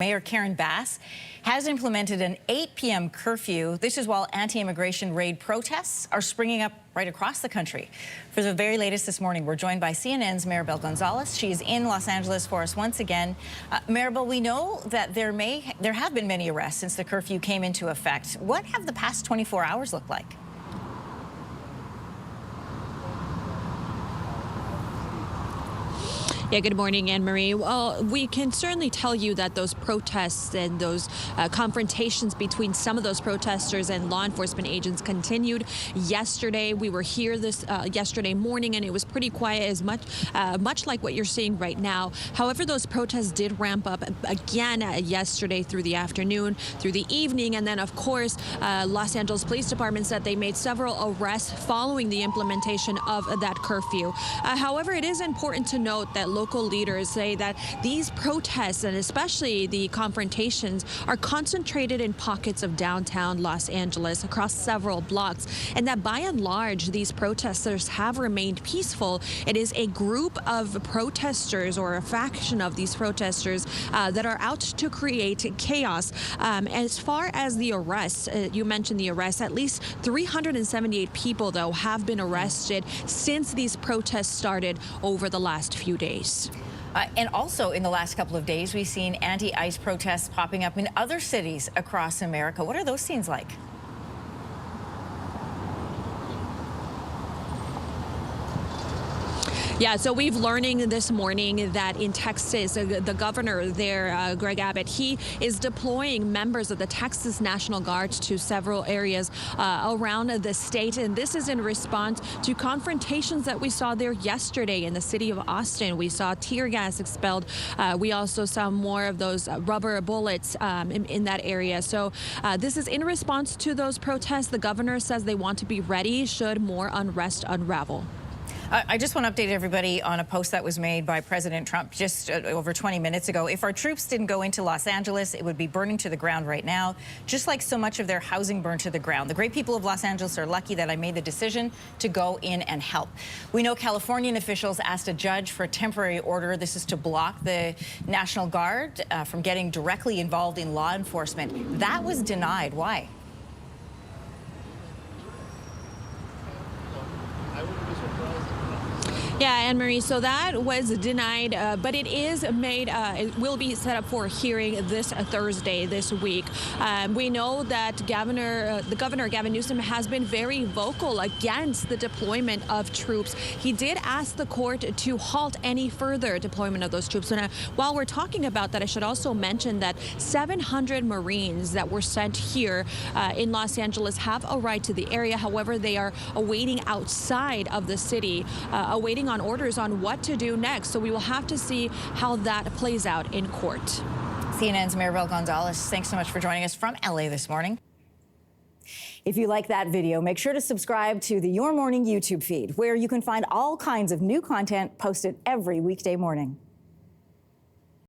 Mayor Karen Bass has implemented an 8 p.m. curfew. This is while anti-immigration raid protests are springing up right across the country. For the very latest this morning, we're joined by CNN's Marybel Gonzalez. She's in Los Angeles for us once again. Marybel, we know that there have been many arrests since the curfew came into effect. What have the past 24 hours looked like? Yeah, good morning, Anne-Marie. Well, we can certainly tell you that those protests and those confrontations between some of those protesters and law enforcement agents continued yesterday. We were here this yesterday morning, and it was pretty quiet, as much like what you're seeing right now. However, those protests did ramp up again yesterday through the afternoon, through the evening, and then, of course, Los Angeles Police Department said they made several arrests following the implementation of that curfew. However, it is important to note that local leaders say that these protests, and especially the confrontations, are concentrated in pockets of downtown Los Angeles across several blocks, and that by and large these protesters have remained peaceful. It is a group of protesters, or a faction of these protesters, that are out to create chaos. As far as the arrests, you mentioned the arrests, at least 378 people, though, have been arrested since these protests started over the last few days. And also in the last couple of days, we've seen anti-ICE protests popping up in other cities across America. What are those scenes like? Yeah, so we've learning this morning that in Texas, the governor there, Greg Abbott, he is deploying members of the Texas National Guard to several areas around the state. And this is in response to confrontations that we saw there yesterday in the city of Austin. We saw tear gas expelled. We also saw more of those rubber bullets in that area. So this is in response to those protests. The governor says they want to be ready should more unrest unravel. I just want to update everybody on a post that was made by President Trump just over 20 minutes ago. If our troops didn't go into Los Angeles, it would be burning to the ground right now, just like so much of their housing burned to the ground. The great people of Los Angeles are lucky that I made the decision to go in and help. We know Californian officials asked a judge for a temporary order. This is to block the National Guard from getting directly involved in law enforcement. That was denied. Why? Yeah, Anne-Marie, so that was denied, but it is made, it will be set up for a hearing this Thursday, this week. We know that the governor, Gavin Newsom, has been very vocal against the deployment of troops. He did ask the court to halt any further deployment of those troops. And while we're talking about that, I should also mention that 700 Marines that were sent here in Los Angeles have arrived to the area. However, they are awaiting outside of the city, awaiting on orders on what to do next. So we will have to see how that plays out in court. CNN's Marybel Gonzalez, thanks so much for joining us from LA this morning. If you like that video, make sure to subscribe to the Your Morning YouTube feed, where you can find all kinds of new content posted every weekday morning.